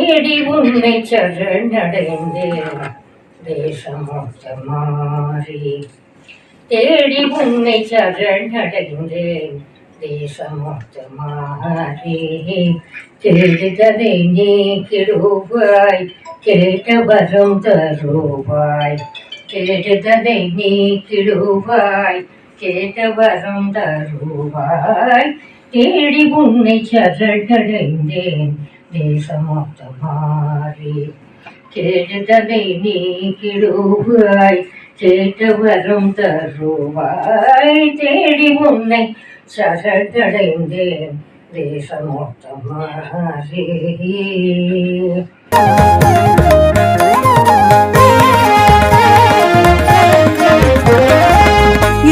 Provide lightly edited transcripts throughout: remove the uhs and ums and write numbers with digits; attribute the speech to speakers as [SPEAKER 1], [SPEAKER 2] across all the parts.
[SPEAKER 1] தேடி உன்னை சரணடைந்தேன் தேசமொத்த மாறி. தேடி உன்னை சரணடைந்தேன் தேசமொத்த மாறி. தேடுதலை நீக்கிடுவாய் கேட்ட வரம் தருவாய். தேடுதலை நீக்கிடுவாய் கேட்ட வரம் தருவாய். தேடி உன்னை சரணடைந்தேன் தேசமொத்த மாறி. கேடுதலை நீக்கிடுவாய் கேட்ட வரம் தருவாய். தேடி உன்னை சரணடைந்தேன் தேசமொத்த மாறி.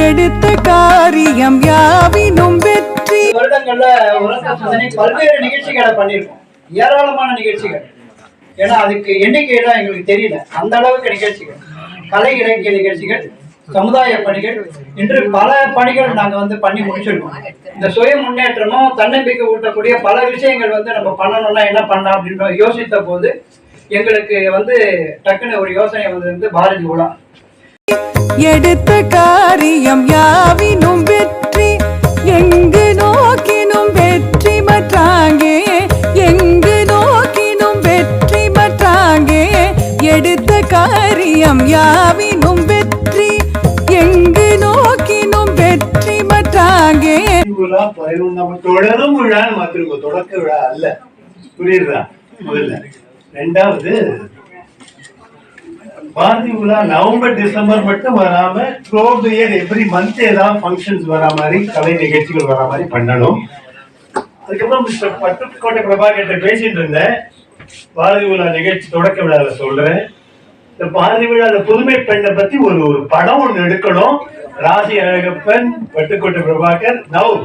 [SPEAKER 2] எடுத்த காரியம் யாவினும் வெற்றி.
[SPEAKER 3] வருடங்கள்ல உலக சாதனை பல்வேறு நிகழ்ச்சிகளை பண்ணியிருக்கோம், ஏராளமான நிகழ்ச்சிகள். ஏன்னா அதுக்கு எண்ணிக்கையெல்லாம் எங்களுக்கு தெரியல, அந்த அளவுக்கு நிகழ்ச்சிகள், கலை இலக்கிய நிகழ்ச்சிகள், சமுதாய பணிகள், இன்று பல பணிகள் நாங்கள் பண்ணி முடிச்சிருக்கோம். இந்த சுய முன்னேற்றமும் தன்னம்பிக்கை ஊட்டக்கூடிய பல விஷயங்கள் நம்ம பண்ணணும்னா என்ன பண்ணலாம் அப்படின்னு யோசித்த போது எங்களுக்கு டக்குன்னு ஒரு யோசனை வந்து பாரதி உலா.
[SPEAKER 2] எடுத்த காரியம் யாவினும் வெற்றி, எங்கு நோக்கினும் வெற்றி மற்றாங்கே, எங்கு நோக்கினும் வெற்றி மற்றாங்கே. எடுத்த காரியம் யாவினும் வெற்றி, எங்கு நோக்கினும் வெற்றி மற்றாங்கே.
[SPEAKER 4] நம்ம தொடரும் விழான்னு மாத்திருக்கோம், தொடக்க விழா அல்ல. புரியுதா? முதல்ல. ரெண்டாவது, பாரதி விழா நவம்பர் டிசம்பர் மட்டும் வராம throughout the year every month ஏதாவது ஃபங்க்ஷன்ஸ் வரா மாதிரி, கலை நிகழ்ச்சிகள் வரா மாதிரி பண்ணணும். அதுக்கப்புறம் மிஸ்டர் பட்டுக்கோட்டை பிரபாகர் பேசிட்டு இருந்தேன், பாரதி விழா நிகழ்ச்சி தொடக்க விழாவில் சொல்றேன். இந்த பாரதி விழா புதுமை பெண்ணை பத்தி ஒரு படம் ஒண்ணு எடுக்கணும். ராசி அழகப்பன், பட்டுக்கோட்டை பிரபாகர், நவ்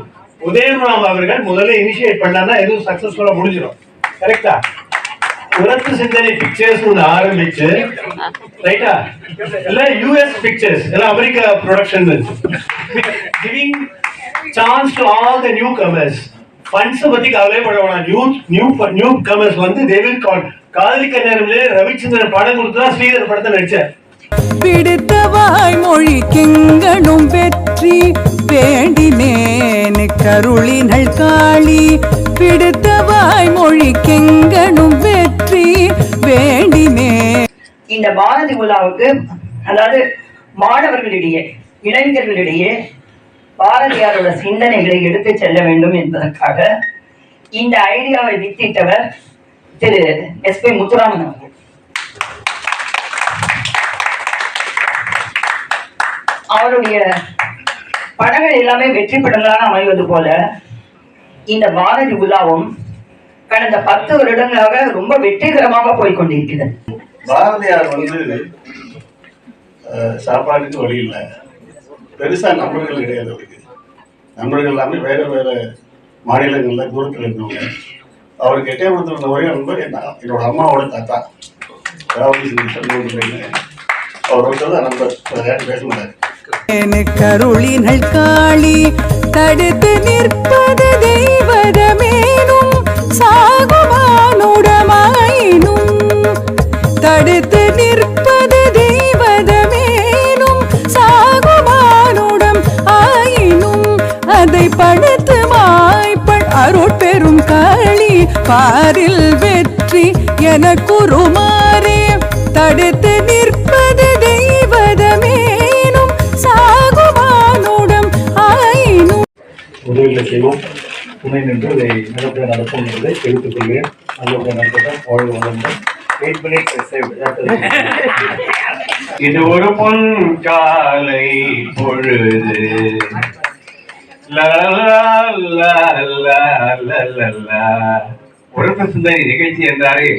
[SPEAKER 4] உதயராம் அவர்கள் முதல்ல இனிஷியேட் பண்ணா எதுவும் சக்சஸ்ஃபுல்லா முடிஞ்சிடும். கரெக்டா? உரத்து சிந்தனை பிக்சர்ஸ் ஒன்று ஆரம்பிச்சு, ரைட்டா? இல்ல யூஎஸ் பிக்சர்ஸ், எல்லாம் America production, giving chance to all the new commerce. Funds பத்தி கவலைப்பட வேணாம். New commerce they will call. காதலிக்க நேரம்ல ரவிச்சந்திரன் படம் கொடுத்தா ஸ்ரீதர் படத்தை நடிச்சார்.
[SPEAKER 2] பிடித்த வாய்மொழி கெங்கணும் வெற்றி வேண்டினேன் கருளினள் காளி. பிடித்த வாய்மொழி கெங்கணும் வெற்றி வேண்டினேன்.
[SPEAKER 5] இந்த பாரதி உலாவுக்கு, அதாவது மாணவர்களிடையே, இளைஞர்களிடையே பாரதியாரோட சிந்தனைகளை எடுத்து செல்ல வேண்டும் என்பதற்காக இந்த ஐடியாவை வித்திட்டவர் திரு எஸ்.பி. முத்துராமன் அவர்கள். அவருடைய படங்கள் எல்லாமே வெற்றி படங்களாக அமைவது போல இந்த பாரதி உலாவும் கடந்த 10 வருடங்களாக ரொம்ப வெற்றிகரமாக போய்கொண்டிருக்கிறது.
[SPEAKER 4] பாரதியார் சாப்பாட்டுக்கு வழி இல்லை, பெருசா நண்பர்கள் கிடையாது அவருக்கு. நண்பர்கள் எல்லாமே வேற வேற மாநிலங்கள்ல தூரத்தில் இருந்தவங்க. அவருக்கு எட்டயபுரத்தில் ஒரே நண்பர் என்னோட அம்மாவோட தாத்தா, அவரோட நண்பர். பேச மாட்டாரு.
[SPEAKER 2] கருளினள் காளி தடுத்து நிற்பது தெய்வதமேனும் சாகுமானுடமாயினும். தடுத்து நிற்பது தெய்வதமேனும் சாகுமானுடம் ஆயினும். அதை படுத்து மாய்ப்பள் அருட்பெரும் காளி பாரில் வெற்றி எனக்குருமாறே. தடுத்து நிற்பது தெய்வதமேனும் சாகுமானுடம் ஆயினும்.
[SPEAKER 4] உதவிகளை செய்வோம், துணை நின்று அதை நல்லபடியாக நடக்கும் என்பதை தெரிவித்துக் கொள்கிறேன். நல்லபடியாக நடக்கட்டும், வாழ்வு வளர்ந்தோம். 8 minutes. இது ஒரு பொன் காலை பொழுது, உரத்த சிந்தனை நிகழ்ச்சி என்றாலே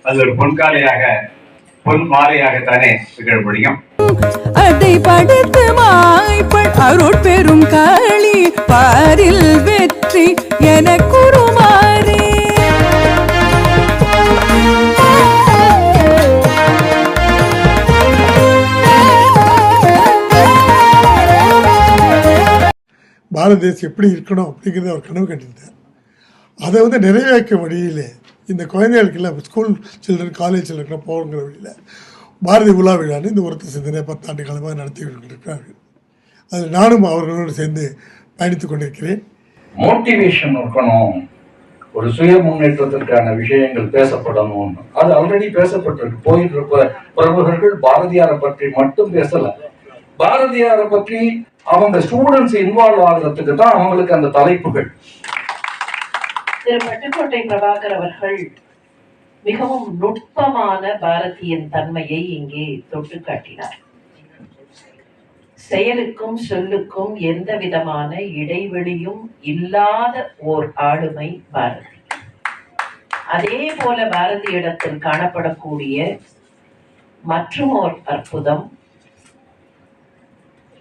[SPEAKER 4] அது ஒரு பொன்காலையாக, பொன் மாலையாகத்தானே திகழ முடியும்.
[SPEAKER 2] அதை படுத்து மாய்ப்பள் அருட்பெரும் காளி பாரில் வெற்றி எனக்குருமாறே.
[SPEAKER 6] பாரத தேசம் எப்படி இருக்கணும் அப்படிங்கிறத அவர் கனவு கண்டிருந்தார். அதை நிறைவேற்றும் வழியிலே இந்த குழந்தைகளுக்கெல்லாம் ஸ்கூல் சில்ட்ரன் காலேஜ் சில்ட்ரன் போகிற வழியில் பாரதி உலா விழான்னு இந்த ஒருத்தர் சிந்தனை 10 ஆண்டு காலமாக நடத்தி கொண்டிருக்கிறார்கள். அதில் நானும் அவர்களோடு சேர்ந்து பயணித்து கொண்டிருக்கிறேன்.
[SPEAKER 7] மோட்டிவேஷன் இருக்கணும், ஒரு சுய முன்னேற்றத்திற்கான விஷயங்கள் பேசப்படணும். அது ஆல்ரெடி பேசப்பட்டிருக்கு. போயிட்டு இருக்க பிரமுகர்கள் பாரதியாரை பற்றி மட்டும் பேசல, பாரதியாரை பற்றி அவங்க ஸ்டூடெண்ட்ஸ் இன்வால்வ் ஆகிறதுக்கு தான் அவங்களுக்கு அந்த தலைப்புகள்.
[SPEAKER 8] திரு பட்டுக்கோட்டை பிரபாகர் அவர்கள் மிகவும் நுட்பமான பாரதியின் தன்மையை இங்கே தொட்டு காட்டினார். செயலுக்கும் சொல்லுக்கும் எந்த விதமான இடைவெளியும் இல்லாத ஓர் ஆளுமை பாரதி. அதே போல பாரதியிடத்தில் காணப்படக்கூடிய மற்றும் ஓர் அற்புதம்,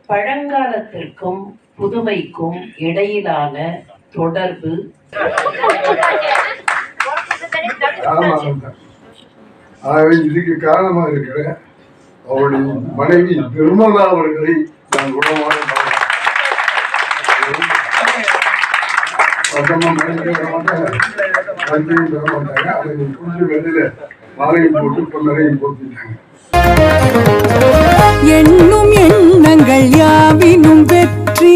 [SPEAKER 8] பழங்காலத்திற்கும் புதுமைக்கும் இடையிலான தொடர்பு.
[SPEAKER 9] இதுக்கு காரணமா இருக்கிற அவருடைய மனைவி நிர்மலா அவர்களை நான் குணமாக வெளியில மாலையும் போட்டு பொன்னரையும் போட்டுட்டாங்க.
[SPEAKER 2] எண்ணும் எண்ணங்கள் யாவினும் வெற்றி